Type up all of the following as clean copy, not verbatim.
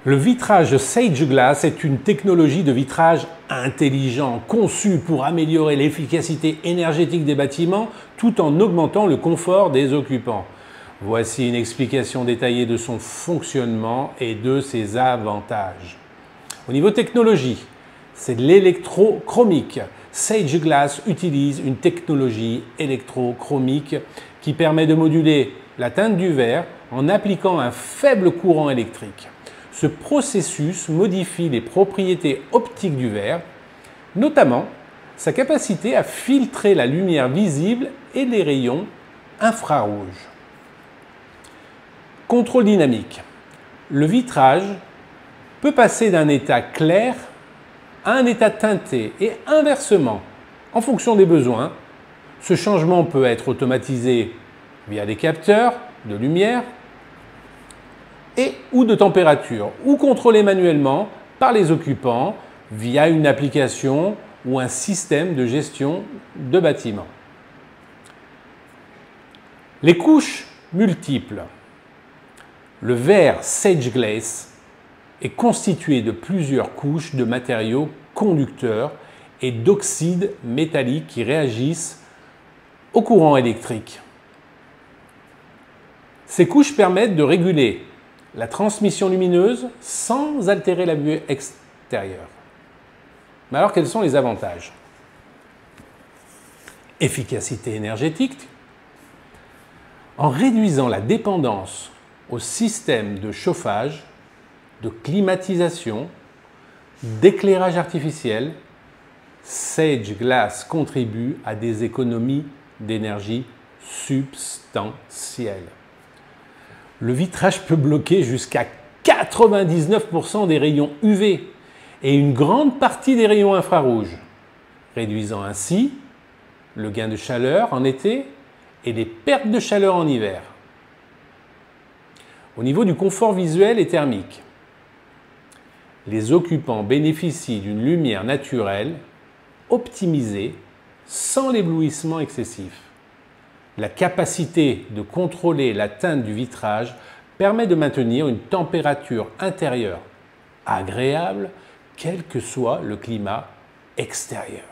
Le vitrage Sage Glass est une technologie de vitrage intelligent, conçue pour améliorer l'efficacité énergétique des bâtiments tout en augmentant le confort des occupants. Voici une explication détaillée de son fonctionnement et de ses avantages. Au niveau technologie, c'est de l'électrochromique. Sage Glass utilise une technologie électrochromique qui permet de moduler la teinte du verre en appliquant un faible courant électrique. Ce processus modifie les propriétés optiques du verre, notamment sa capacité à filtrer la lumière visible et les rayons infrarouges. Contrôle dynamique. Le vitrage peut passer d'un état clair à un état teinté et inversement en fonction des besoins. Ce changement peut être automatisé via des capteurs de lumière ou de température, ou contrôlé manuellement par les occupants via une application ou un système de gestion de bâtiment. Les couches multiples. Le verre Sage Glass est constitué de plusieurs couches de matériaux conducteurs et d'oxydes métalliques qui réagissent au courant électrique. Ces couches permettent de réguler la transmission lumineuse sans altérer la vue extérieure. Mais alors, quels sont les avantages? Efficacité énergétique. En réduisant la dépendance au système de chauffage, de climatisation, d'éclairage artificiel, Sage Glass contribue à des économies d'énergie substantielles. Le vitrage peut bloquer jusqu'à 99% des rayons UV et une grande partie des rayons infrarouges, réduisant ainsi le gain de chaleur en été et les pertes de chaleur en hiver. Au niveau du confort visuel et thermique, les occupants bénéficient d'une lumière naturelle optimisée sans l'éblouissement excessif. La capacité de contrôler la teinte du vitrage permet de maintenir une température intérieure agréable, quel que soit le climat extérieur.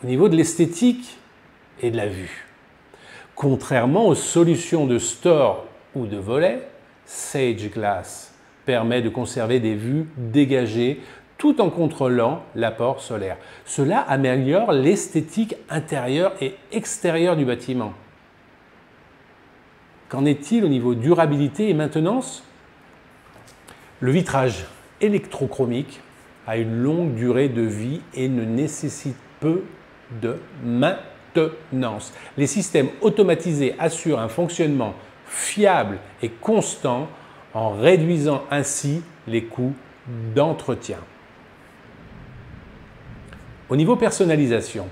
Au niveau de l'esthétique et de la vue, contrairement aux solutions de store ou de volet, Sage Glass permet de conserver des vues dégagées tout en contrôlant l'apport solaire. Cela améliore l'esthétique intérieure et extérieure du bâtiment. Qu'en est-il au niveau durabilité et maintenance? Le vitrage électrochromique a une longue durée de vie et ne nécessite peu de maintenance. Les systèmes automatisés assurent un fonctionnement fiable et constant en réduisant ainsi les coûts d'entretien. Au niveau personnalisation,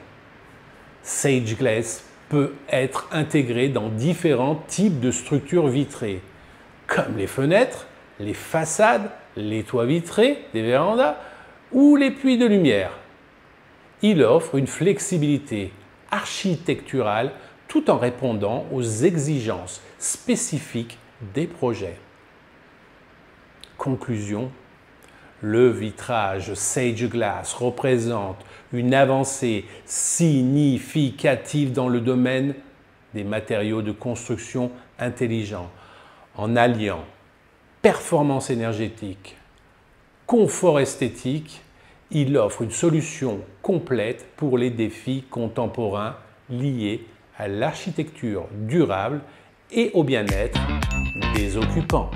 Sage Glass peut être intégré dans différents types de structures vitrées, comme les fenêtres, les façades, les toits vitrés des vérandas ou les puits de lumière. Il offre une flexibilité architecturale tout en répondant aux exigences spécifiques des projets. Conclusion. Le vitrage Sage Glass représente une avancée significative dans le domaine des matériaux de construction intelligents, en alliant performance énergétique, confort esthétique. Il offre une solution complète pour les défis contemporains liés à l'architecture durable et au bien-être des occupants.